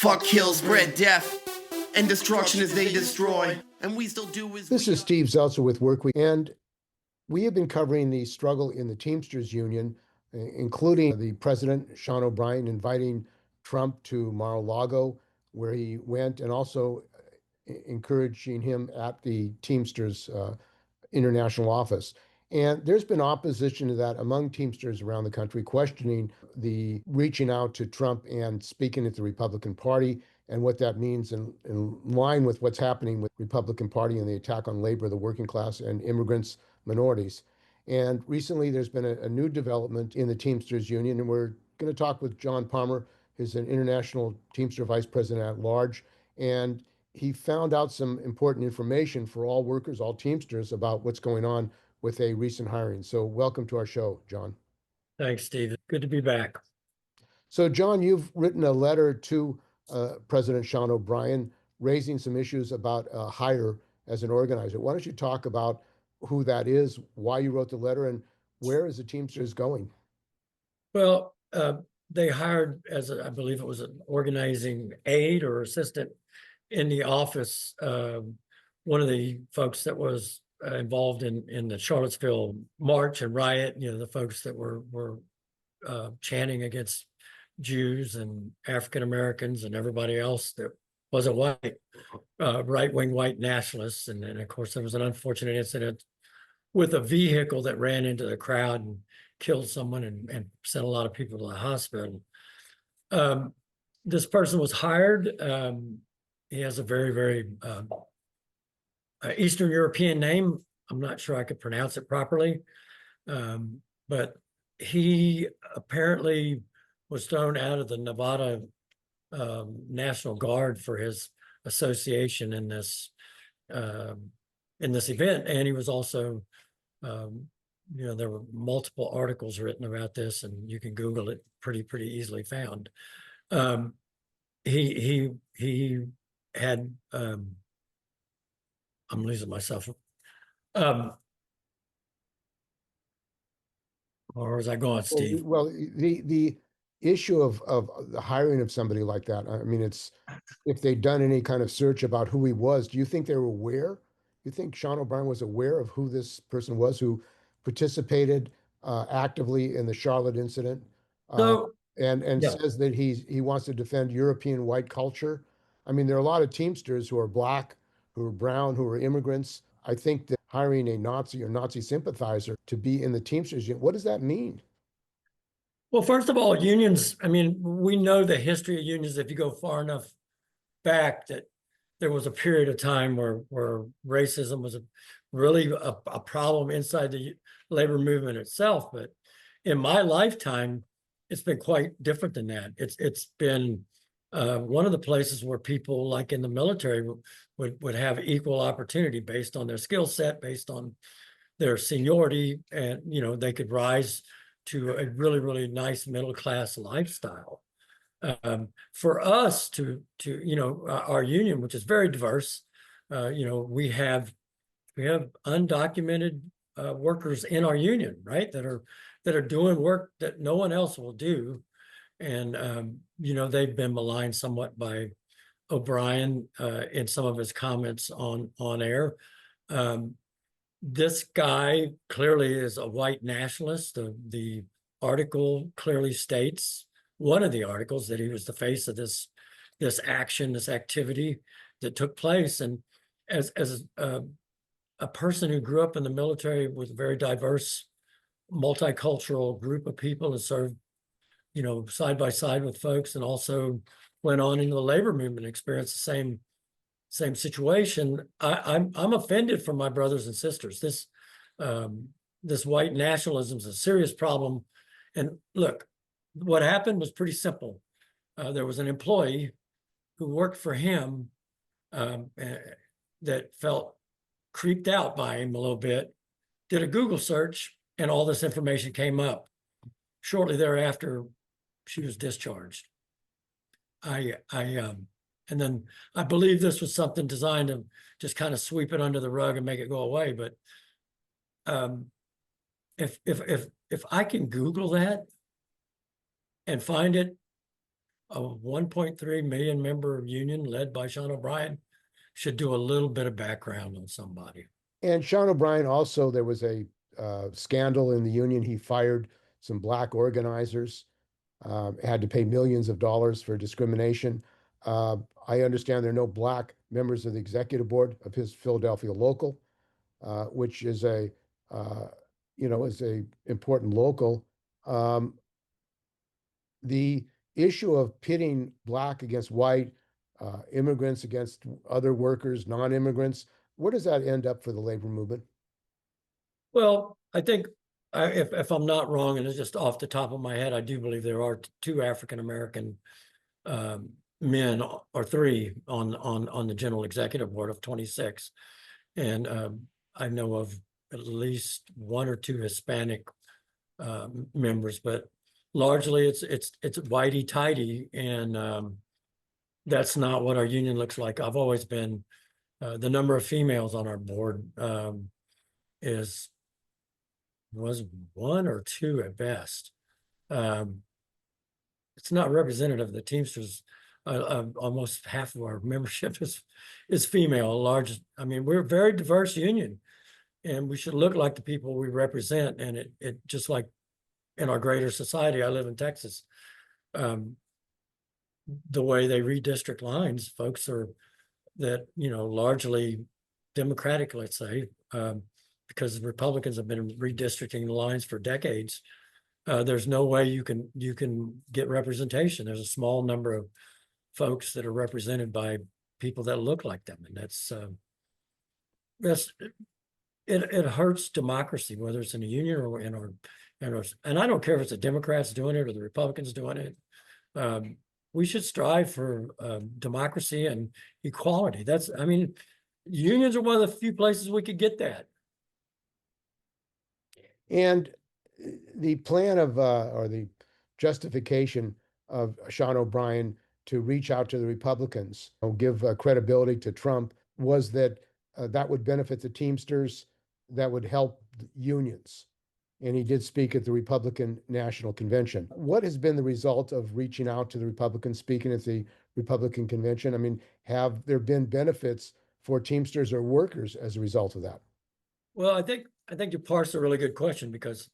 Fuck, kill, spread death, and destruction as they destroy. And we still do as This is Steve Zeltzer with Workweek, and we have been covering the struggle in the Teamsters Union, including the president, Sean O'Brien, inviting Trump to Mar-a-Lago, where he went, and also encouraging him at the Teamsters international office. And there's been opposition to that among Teamsters around the country, questioning the reaching out to Trump and speaking at the Republican Party and what that means in line with what's happening with the Republican Party and the attack on labor, the working class, and immigrants, minorities. And recently there's been a new development in the Teamsters Union, and we're going to talk with John Palmer, who's an international Teamster vice president at large. And he found out some important information for all workers, all Teamsters, about what's going on with a recent hiring. So welcome to our show, John. Thanks, Steve. Good to be back. So, John, you've written a letter to President Sean O'Brien raising some issues about hire as an organizer. Why don't you talk about who that is, why you wrote the letter, and where is the Teamsters going? Well, they hired, I believe it was an organizing aide or assistant in the office, one of the folks that was involved in the Charlottesville march and riot, the folks that were chanting against Jews and African Americans and everybody else that wasn't white, right-wing white nationalists. And then, of course, there was an unfortunate incident with a vehicle that ran into the crowd and killed someone and sent a lot of people to the hospital. This person was hired. He has a very, very Eastern European name. I'm not sure I could pronounce it properly, but he apparently was thrown out of the Nevada National Guard for his association in this event, and he was also, there were multiple articles written about this, and you can Google it, pretty easily found. He had I'm losing myself. Or was I going, Steve? Well, the issue of the hiring of somebody like that, I mean, it's if they'd done any kind of search about who he was, do you think they were aware? You think Sean O'Brien was aware of who this person was who participated actively in the Charlotte incident? And Yeah. says that he wants to defend European white culture. I mean, there are a lot of Teamsters who are Black, who are brown, who are immigrants. I think that hiring a Nazi or Nazi sympathizer to be in the Teamsters union, what does that mean? Well, first of all, unions, I mean, we know the history of unions. If you go far enough back, that there was a period of time where racism was really a problem inside the labor movement itself. But in my lifetime, it's been quite different than that. It's been one of the places where people, like in the military, would have equal opportunity based on their skill set, based on their seniority, and they could rise to a really, really nice middle class lifestyle. For us to our union, which is very diverse, we have undocumented workers in our union, right, that are doing work that no one else will do. And, they've been maligned somewhat by O'Brien in some of his comments on air. This guy clearly is a white nationalist. The article clearly states, one of the articles, that he was the face of this action, this activity that took place. And as a person who grew up in the military with a very diverse, multicultural group of people and served, side by side with folks, and also went on into the labor movement, experienced the same situation. I'm offended for my brothers and sisters. This white nationalism is a serious problem. And look, what happened was pretty simple. There was an employee who worked for him that felt creeped out by him a little bit, did a Google search, and all this information came up. Shortly thereafter, she was discharged. And then I believe this was something designed to just kind of sweep it under the rug and make it go away. But if I can Google that and find it, a 1.3 million member union led by Sean O'Brien should do a little bit of background on somebody. And Sean O'Brien also, there was a scandal in the union. He fired some black organizers, had to pay millions of dollars for discrimination. I understand there are no black members of the executive board of his Philadelphia local, which is a, is a important local. The issue of pitting black against white, immigrants against other workers, non-immigrants, where does that end up for the labor movement? Well, I think if I'm not wrong, and it's just off the top of my head, I do believe there are two African-American men or three on the general executive board of 26. And I know of at least one or two Hispanic members, but largely it's whitey tighty, and that's not what our union looks like. I've always been the number of females on our board was one or two at best. It's not representative of the Teamsters. Almost half of our membership is female. I mean, we're a very diverse union, and we should look like the people we represent. And it just like in our greater society, I live in Texas. The way they redistrict lines, folks are that, largely Democratic, let's say, because the Republicans have been redistricting the lines for decades. There's no way you can get representation. There's a small number of folks that are represented by people that look like them, and it hurts democracy, whether it's in a union or in our and I don't care if it's the Democrats doing it or the Republicans doing it. We should strive for democracy and equality. Unions are one of the few places we could get that. And the plan of, or the justification of Sean O'Brien to reach out to the Republicans, give credibility to Trump, was that that would benefit the Teamsters, that would help unions. And he did speak at the Republican National Convention. What has been the result of reaching out to the Republicans, speaking at the Republican Convention? I mean, have there been benefits for Teamsters or workers as a result of that? Well, I think you parsed a really good question, because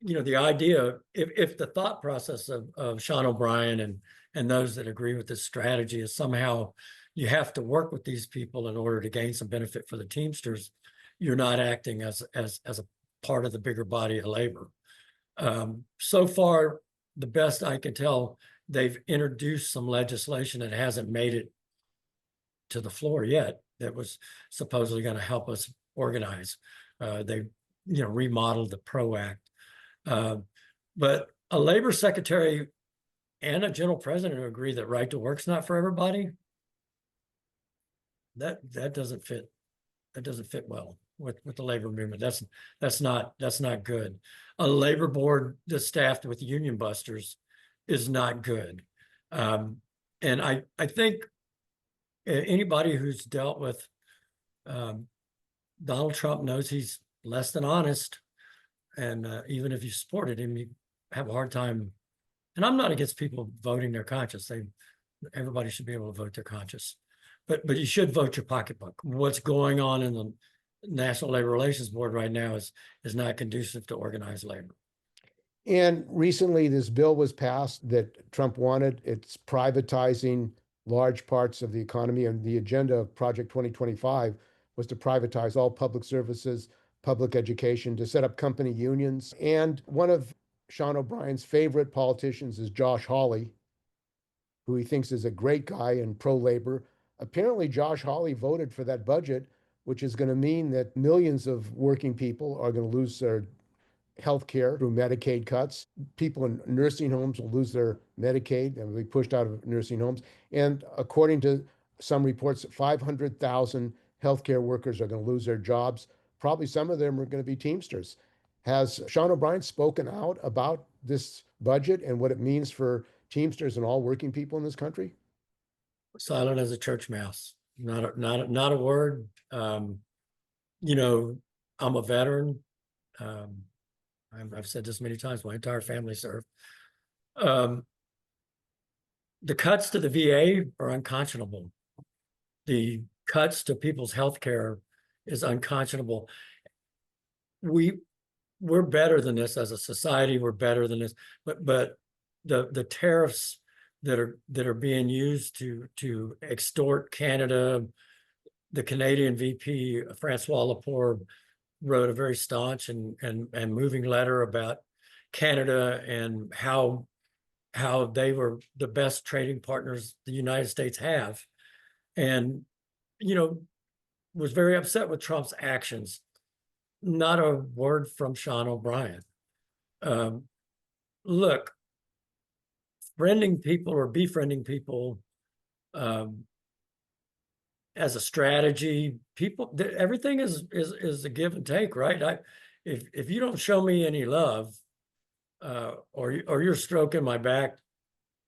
the idea, if the thought process of Sean O'Brien and those that agree with this strategy is somehow you have to work with these people in order to gain some benefit for the Teamsters, you're not acting as a part of the bigger body of labor. So far, the best I can tell, they've introduced some legislation that hasn't made it to the floor yet that was supposedly going to help us organize. They remodeled the PRO Act. But a labor secretary and a general president who agree that right to work's not for everybody, that doesn't fit. That doesn't fit well with the labor movement. That's not good. A labor board that's staffed with union busters is not good. And I think anybody who's dealt with Donald Trump knows he's less than honest. And even if you supported him, you have a hard time. And I'm not against people voting their conscience. Everybody should be able to vote their conscience. But you should vote your pocketbook. What's going on in the National Labor Relations Board right now is not conducive to organized labor. And recently, this bill was passed that Trump wanted. It's privatizing large parts of the economy, and the agenda of Project 2025 was to privatize all public services, public education, to set up company unions. And one of Sean O'Brien's favorite politicians is Josh Hawley, who he thinks is a great guy and pro-labor. Apparently, Josh Hawley voted for that budget, which is going to mean that millions of working people are going to lose their health care through Medicaid cuts. People in nursing homes will lose their Medicaid and will be pushed out of nursing homes. And according to some reports, 500,000 healthcare workers are going to lose their jobs. Probably some of them are going to be Teamsters. Has Sean O'Brien spoken out about this budget and what it means for Teamsters and all working people in this country? Silent as a church mouse. Not a word. I'm a veteran. I've said this many times. My entire family served. the cuts to the VA are unconscionable. The cuts to people's health care is unconscionable. We're better than this as a society. We're better than this, but the tariffs that are being used to extort Canada. The Canadian VP Francois Lepore wrote a very staunch and moving letter about Canada and how they were the best trading partners the United States have, and was very upset with Trump's actions. Not a word from Sean O'Brien. Look, friending people or befriending people as a strategy, everything is a give and take, right? If you don't show me any love, or you're stroking my back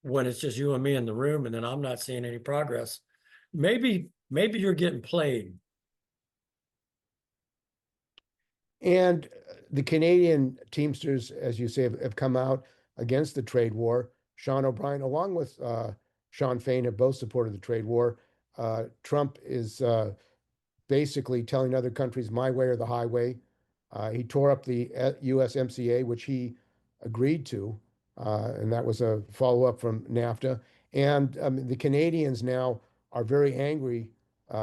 when it's just you and me in the room, and then I'm not seeing any progress, maybe you're getting played. And the Canadian Teamsters, as you say, have come out against the trade war. Sean O'Brien, along with Sean Fain, have both supported the trade war. Trump is basically telling other countries, my way or the highway. He tore up the USMCA, which he agreed to, and that was a follow-up from NAFTA. And the Canadians now are very angry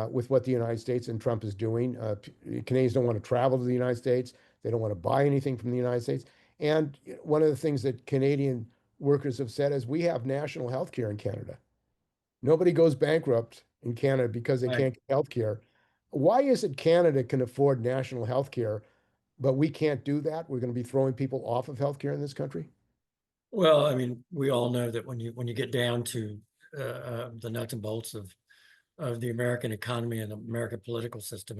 with what the United States and Trump is doing. Canadians don't want to travel to the United States. They don't want to buy anything from the United States. And one of the things that Canadian workers have said is we have national health care in Canada. Nobody goes bankrupt in Canada because they Right. can't get health care. Why is it Canada can afford national health care, but we can't do that? We're going to be throwing people off of health care in this country? Well, I mean, we all know that when you get down to the nuts and bolts of the American economy and the American political system,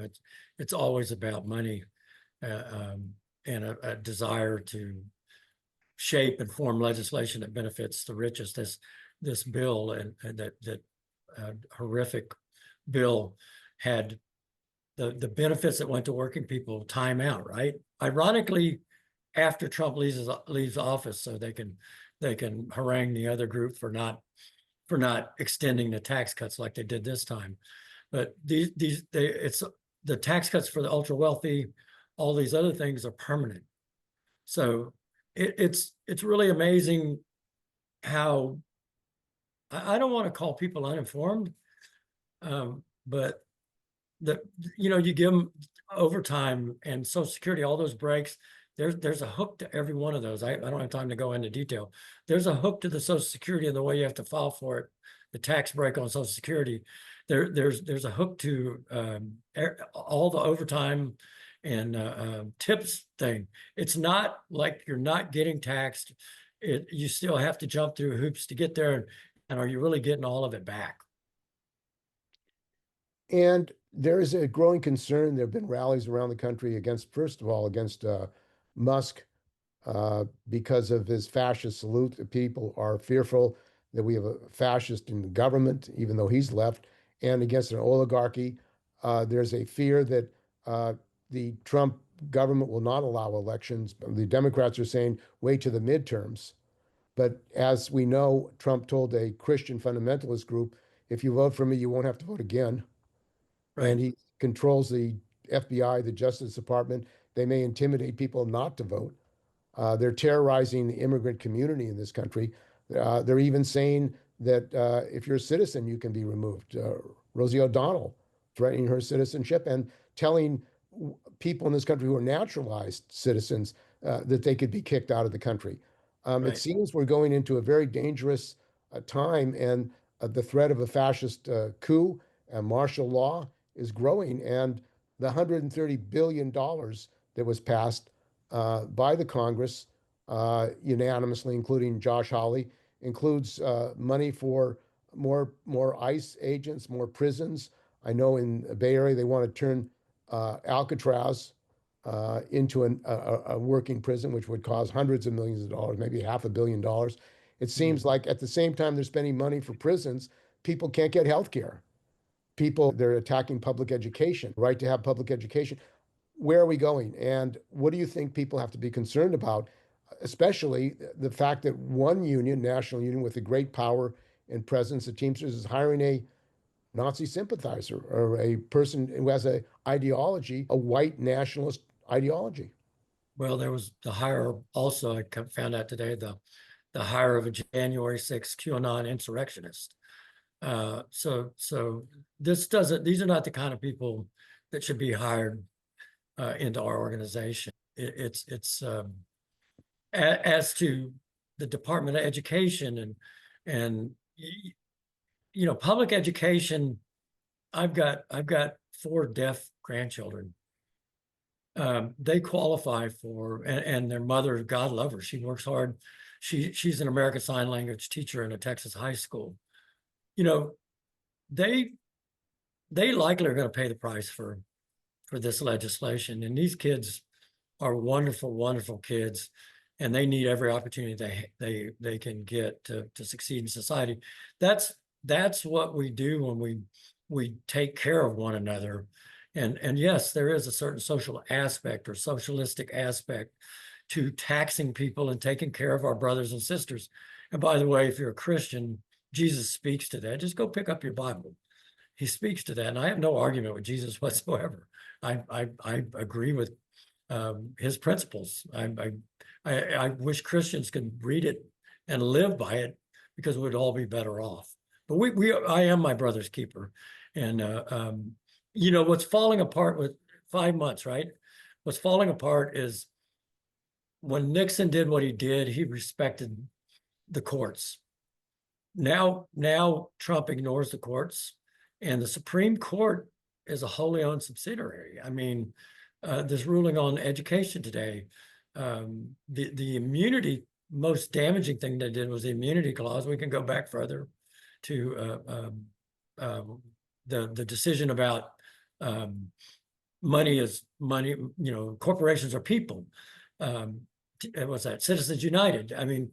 it's always about money, and a desire to shape and form legislation that benefits the richest. This bill and that horrific bill had the benefits that went to working people time out, right? Ironically, after Trump leaves office, so they can harangue the other group for not extending the tax cuts like they did this time. But it's the tax cuts for the ultra wealthy, all these other things are permanent. So it's really amazing how I don't want to call people uninformed, but you give them overtime and Social Security, all those breaks. There's a hook to every one of those. I don't have time to go into detail. There's a hook to the Social Security and the way you have to file for it, the tax break on Social Security. There's a hook to all the overtime and tips thing. It's not like you're not getting taxed. You still have to jump through hoops to get there. And are you really getting all of it back? And there is a growing concern. There have been rallies around the country against, first of all, against Musk because of his fascist salute. People are fearful that we have a fascist in the government, even though he's left, and against an oligarchy. There's a fear that the Trump government will not allow elections. The Democrats are saying wait to the midterms. But as we know, Trump told a Christian fundamentalist group, if you vote for me, you won't have to vote again. Right. And he controls the FBI, the Justice Department. They may intimidate people not to vote. They're terrorizing the immigrant community in this country. They're even saying that if you're a citizen, you can be removed. Rosie O'Donnell threatening her citizenship and telling people in this country who are naturalized citizens that they could be kicked out of the country. It Right. seems we're going into a very dangerous time, and the threat of a fascist coup and martial law is growing. And the $130 billion that was passed by the Congress unanimously, including Josh Hawley, includes money for more ICE agents, more prisons. I know in the Bay Area they want to turn Alcatraz into a working prison, which would cost hundreds of millions of dollars, maybe $500 million. It seems like at the same time they're spending money for prisons, people can't get health care. They're attacking public education, right to have public education. Where are we going? And what do you think people have to be concerned about? Especially the fact that one union, national union with a great power and presidents of Teamsters is hiring a Nazi sympathizer or a person who has a ideology, a white nationalist ideology. Well, there was the hire also, found out today, the hire of a January 6th QAnon insurrectionist. So these are not the kind of people that should be hired into our organization. As to the Department of Education and public education. I've got 4 deaf grandchildren. They qualify for, and their mother, God love her, she works hard. She's an American Sign Language teacher in a Texas high school. They likely are going to pay the price for this legislation. And these kids are wonderful, wonderful kids, and they need every opportunity they can get to succeed in society. That's what we do when we take care of one another. And yes, there is a certain social aspect or socialistic aspect to taxing people and taking care of our brothers and sisters. And by the way, if you're a Christian, Jesus speaks to that. Just go pick up your Bible. He speaks to that. And I have no argument with Jesus whatsoever. I agree with his principles. I wish Christians could read it and live by it, because we'd all be better off. But I am my brother's keeper. And what's falling apart with 5 months, right? What's falling apart is when Nixon did what he did, he respected the courts. Now Trump ignores the courts, and the Supreme Court is a wholly owned subsidiary. I mean, this ruling on education today, the immunity, most damaging thing they did was the immunity clause. We can go back further to the decision about money is money. Corporations are people. What's that? Citizens United. I mean,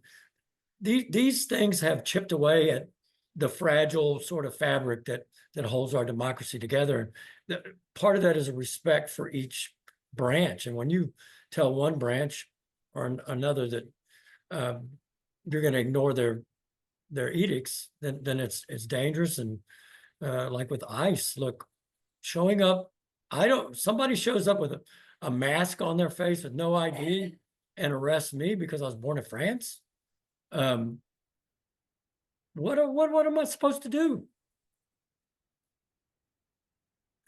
these things have chipped away at the fragile sort of fabric that holds our democracy together. And part of that is a respect for each branch. And when you tell one branch or another that you're going to ignore their edicts, then it's dangerous. And like with ICE, look, showing up, somebody shows up with a mask on their face with no ID and arrests me because I was born in France. What am I supposed to do?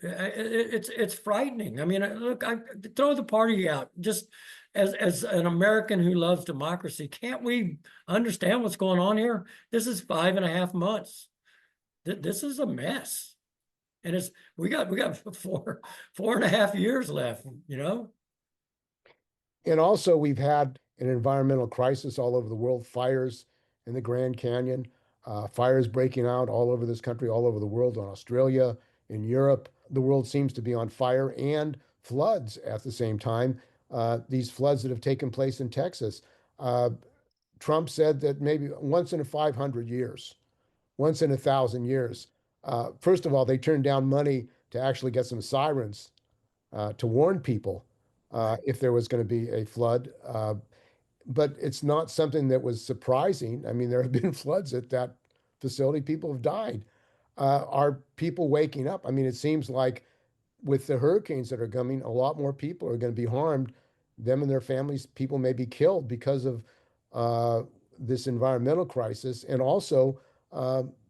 It's frightening. I mean, look, I throw the party out. Just as an American who loves democracy, can't we understand what's going on here? This is 5.5 months. This is a mess, and we got 4.5 years left. And also, we've had an environmental crisis all over the world, fires in the Grand Canyon, fires breaking out all over this country, all over the world, in Australia, in Europe. The world seems to be on fire, and floods at the same time. These floods that have taken place in Texas. Trump said that maybe once in 500 years, once in 1,000 years. First of all, they turned down money to actually get some sirens to warn people if there was going to be a flood. But it's not something that was surprising. I mean, there have been floods at that facility. People have died. Are people waking up? I mean, it seems like with the hurricanes that are coming, a lot more people are going to be harmed. Them and their families, people may be killed because of this environmental crisis, and also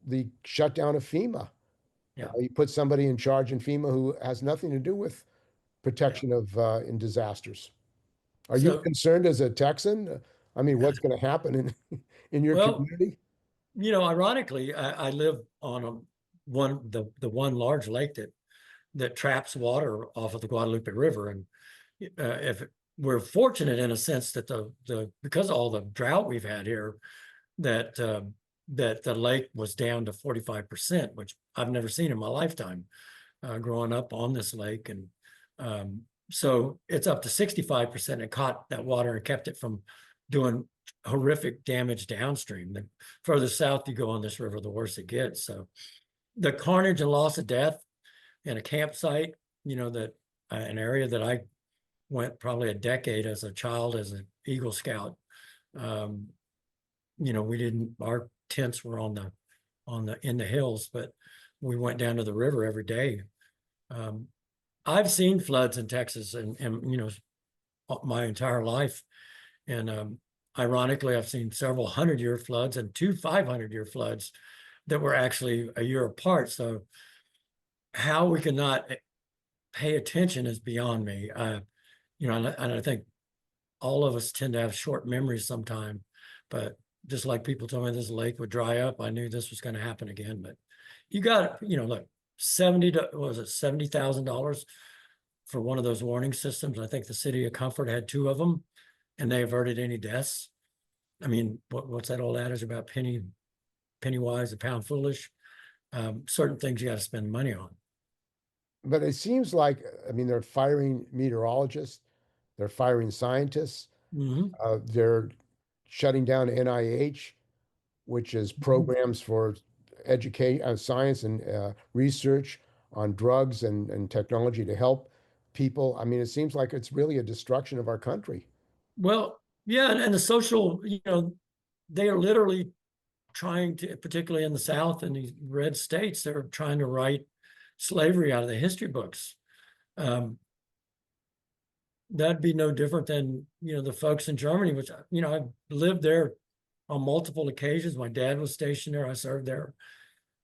the shutdown of FEMA. Yeah. You put somebody in charge in FEMA who has nothing to do with protection of in disasters. Are you concerned as a Texan? I mean, what's going to happen in your community? Ironically, I live on the one large lake that traps water off of the Guadalupe River, and if we're fortunate in a sense that because of all the drought we've had here, that the lake was down to 45%, which I've never seen in my lifetime growing up on this lake. And so it's up to 65%. It caught that water and kept it from doing horrific damage downstream. The further south you go on this river, the worse it gets. So the carnage and loss of death in a campsite, that an area that I went probably a decade as a child as an Eagle Scout. Our tents were on in the hills, but we went down to the river every day. I've seen floods in Texas and my entire life. And ironically, I've seen several 100-year floods and 2 500-year floods that were actually a year apart. So how we cannot pay attention is beyond me. And I think all of us tend to have short memories sometime, but just like people told me this lake would dry up, I knew this was going to happen again. But you got, look, $70,000 for one of those warning systems. I think the city of Comfort had 2 of them, and they averted any deaths. I mean, what's that old adage about penny wise, a pound foolish? Certain things you got to spend money on. But it seems like, I mean, they're firing meteorologists, they're firing scientists, they're shutting down NIH, which is programs for education, science and research on drugs and technology to help people. I mean, it seems like it's really a destruction of our country. Well, yeah, and the social, they are literally trying to, particularly in the South and these red states, they're trying to write slavery out of the history books. That'd be no different than, the folks in Germany, which, I've lived there on multiple occasions. My dad was stationed there. I served there.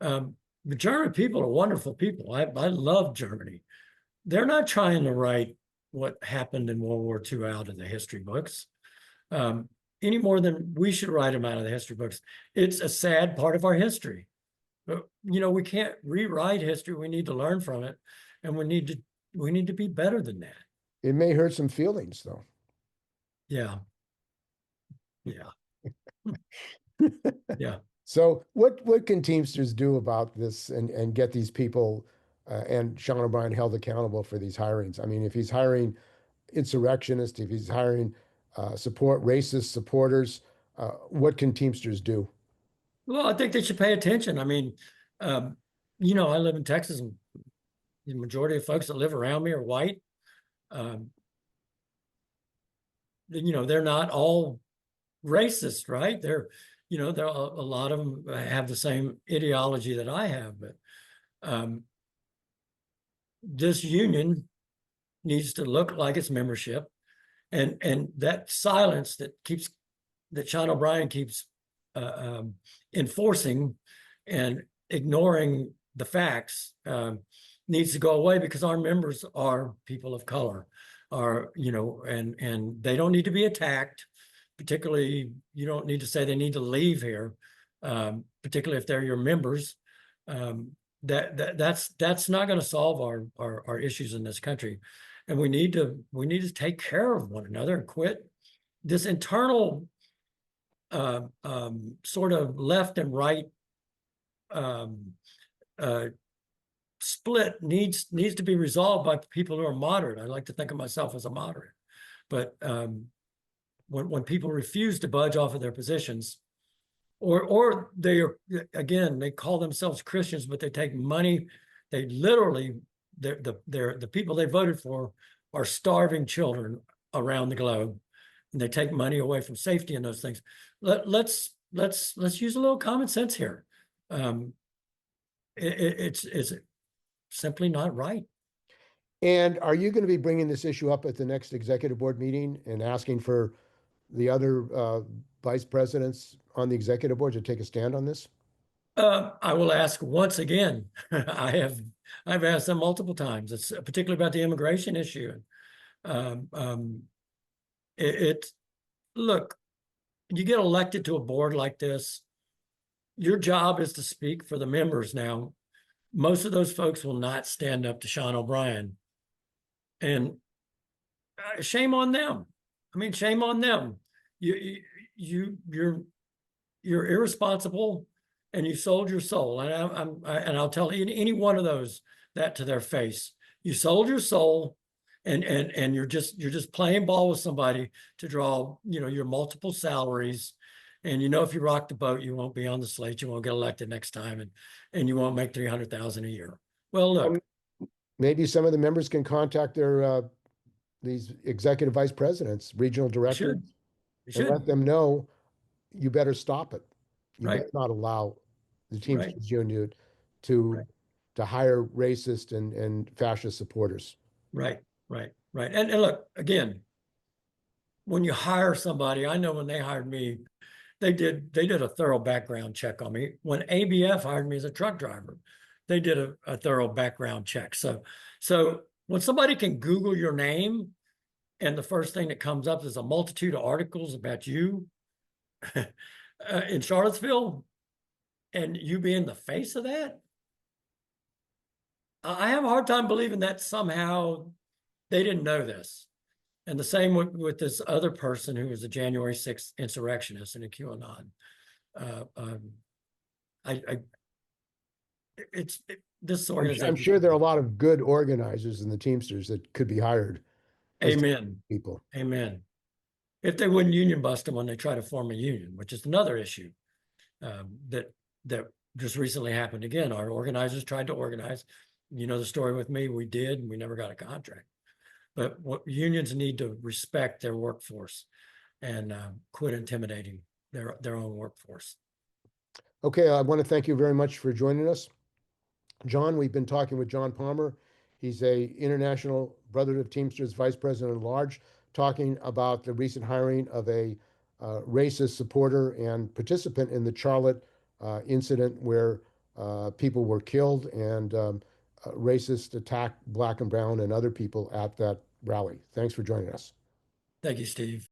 The German people are wonderful people. I love Germany. They're not trying to write what happened in World War II out of the history books any more than we should write them out of the history books. It's a sad part of our history. But, we can't rewrite history. We need to learn from it. And we need to be better than that. It may hurt some feelings, though. Yeah. Yeah. Yeah. So what can Teamsters do about this and get these people and Sean O'Brien held accountable for these hirings? I mean, if he's hiring insurrectionists, if he's hiring racist supporters, what can Teamsters do? Well, I think they should pay attention. I mean, I live in Texas, and the majority of folks that live around me are white. They're not all racist, right? There are a lot of them have the same ideology that I have, but this union needs to look like its membership, and that silence that Sean O'Brien keeps enforcing and ignoring the facts needs to go away, because our members are people of color, and they don't need to be attacked. Particularly, you don't need to say they need to leave here, particularly if they're your members. That's not going to solve our issues in this country, and we need to take care of one another and quit this internal sort of left and right split needs to be resolved by people who are moderate. I like to think of myself as a moderate, but when people refuse to budge off of their positions, or they call themselves Christians, but they take money, they literally, the people they voted for are starving children around the globe, and they take money away from safety and those things. Let's use a little common sense here. It's simply not right. And are you going to be bringing this issue up at the next executive board meeting and asking for the other vice presidents on the executive board to take a stand on this? I will ask once again. I've asked them multiple times. It's particularly about the immigration issue. Look, you get elected to a board like this, your job is to speak for the members. Now, most of those folks will not stand up to Sean O'Brien, and shame on them. I mean, shame on them. You're irresponsible, and you sold your soul. And I'll tell any one of those that to their face. You sold your soul, and you're just playing ball with somebody to draw your multiple salaries. And if you rock the boat, you won't be on the slate. You won't get elected next time, and you won't make $300,000 a year. Well, look, maybe some of the members can contact their these executive vice presidents, regional directors, you should. and let them know you better stop it. You Right. better not allow the Right. Teamsters Union to Right. to hire racist and fascist supporters. Right. Right. And look, again, when you hire somebody, I know when they hired me, they did a thorough background check on me. When ABF hired me as a truck driver, they did a thorough background check. So when somebody can Google your name and the first thing that comes up is a multitude of articles about you in Charlottesville, and you being the face of that, I have a hard time believing that somehow they didn't know this. And the same with this other person who was a January 6th insurrectionist and a QAnon. This I'm organization. sure there are a lot of good organizers in the Teamsters that could be hired as Amen. people. Amen. If they wouldn't union bust them when they try to form a union, which is another issue that just recently happened again. Our organizers tried to organize. You know the story with me. We did, and we never got a contract. But what unions need to respect their workforce and quit intimidating their own workforce. Okay, I want to thank you very much for joining us. John, we've been talking with John Palmer. He's a International Brotherhood of Teamsters Vice President at Large, talking about the recent hiring of a racist supporter and participant in the Charlotte incident where people were killed and racist attacked Black and brown and other people at that rally. Thanks for joining us. Thank you, Steve.